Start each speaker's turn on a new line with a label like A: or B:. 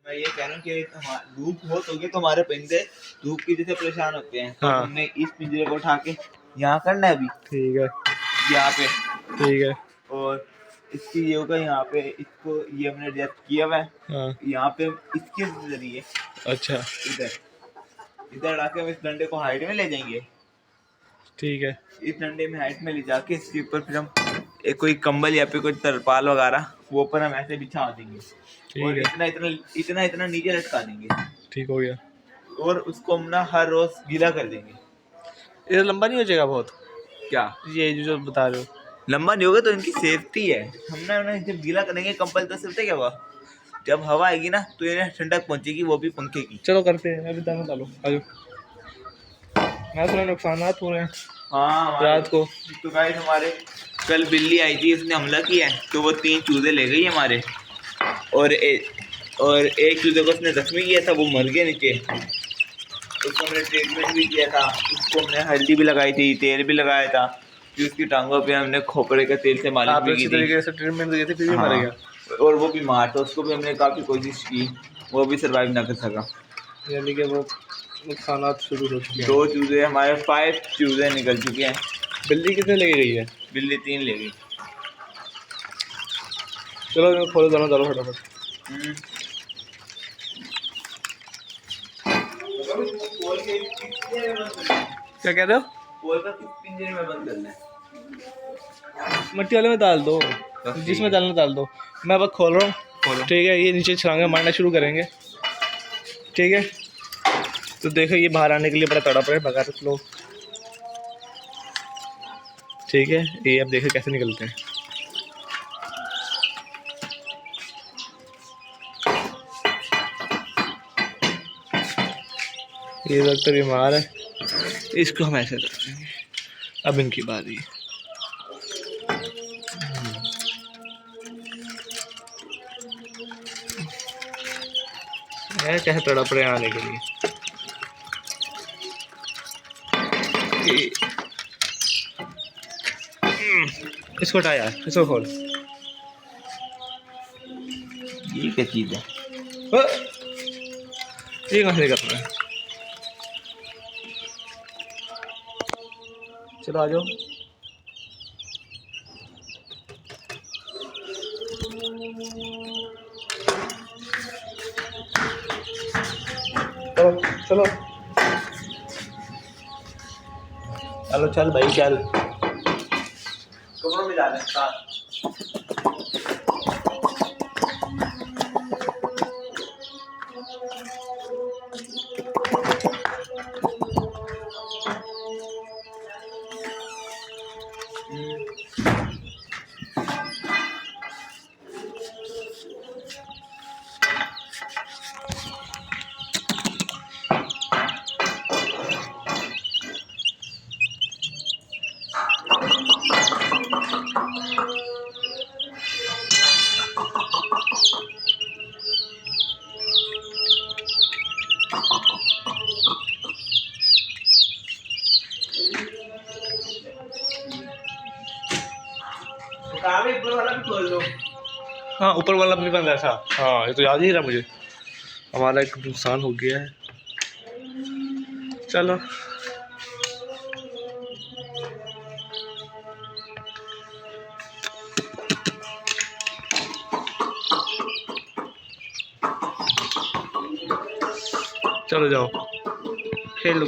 A: मैं ये कह रहा हूँ कि धूप बहुत होगी तो हमारे परिंदे धूप की वजह से परेशान होते हैं। तो
B: हाँ।
A: हमने इस पिंजरे को उठा के यहाँ करना है अभी।
B: ठीक है,
A: यहाँ पे
B: ठीक है।
A: और इसकी ये होगा यहाँ पे, इसको ये हमने एडजस्ट किया हुआ है।
B: हाँ।
A: यहाँ पे इसके जरिए
B: अच्छा,
A: इधर लाके हम इस डंडे को हाइट में ले जाएंगे।
B: ठीक है।
A: इस डंडे में हाइट में ले जाके इसके ऊपर फिर हम एक कोई कंबल या फिर कोई तरपाल वगैरह वो ऊपर हम ऐसे बिछा देंगे
B: ठीक
A: और
B: है,
A: इतना नीचे लटका देंगे
B: ठीक हो गया।
A: और उसको हम ना हर रोज गीला कर देंगे।
B: ये लंबा नहीं हो जाएगा बहुत?
A: क्या
B: ये जो बता रहे हो?
A: लंबा नहीं होगा तो इनकी सेफ्टी है। हमने उन्हें जब गीला करेंगे कंबल तो सिर्फ क्या हुआ, जब हवा आएगी ना तो इन्हें ठंडक पहुंचेगी, वो भी पंखे की।
B: चलो करते हैं, अभी दाना डालो, आ जाओ। मैं थोड़ा नुकसानात हो रहे हैं
A: हाँ
B: रात को।
A: तो गाइस हमारे कल बिल्ली आई थी, उसने हमला किया है तो वो 3 चूजे ले गई हमारे और एक चूजे को उसने जख्मी किया था, वो मर गया नीचे। उसको हमने ट्रीटमेंट भी किया था, उसको हमने हल्दी भी लगाई थी, तेल भी लगाया था, फिर उसकी टांगों पे हमने खोपड़े के तेल से मालिश भी की थी।
B: तरीके से ट्रीटमेंट दी थी, फिर भी
A: हाँ,
B: मर गया।
A: और वो बीमार था, उसको भी हमने काफ़ी कोशिश की, वो भी सर्वाइव ना कर सका।
B: यानी कि वो नुकसानात शुरू हो चुके हैं।
A: 2 चूजे हमारे 5 चूजे निकल चुके हैं।
B: बिल्ली कितने लेके गई है?
A: बिल्ली 3 ले गई।
B: चलो खोलो, दाना डालो फटाफट। क्या कह रहे हो?
A: पिंजरे में बंद करना है।
B: मट्टी वाले में डाल दो, जिसमें डालना डाल दो। मैं अब खोल रहा हूँ, ठीक है। ये नीचे छलांगे मारना शुरू करेंगे, ठीक है। तो देखो ये बाहर आने के लिए बड़ा तड़प रहे हैं, भगा रहे लोग, ठीक है। ये अब देखो कैसे निकलते हैं। ये लोग तो बीमार है, इसको हम ऐसे रखेंगे। अब इनकी बारी है, कैसे तड़प रहे हैं आने के लिए। इसको हटाया, इसको खोल।
A: ये क्या चीज़ है?
B: ये कहाँ से कर रहा है? चलो आ जाओ। चलो चलो चलो, चल भाई चल।
A: कमरों में जा रहे हैं। ऊपर वाला भी खोल लो।
B: हाँ, ऊपर वाला भी बंद है ऐसा। हाँ, ये तो याद ही रहा मुझे। हमारा एक नुकसान हो गया है। चलो चलो जाओ, खेल लो।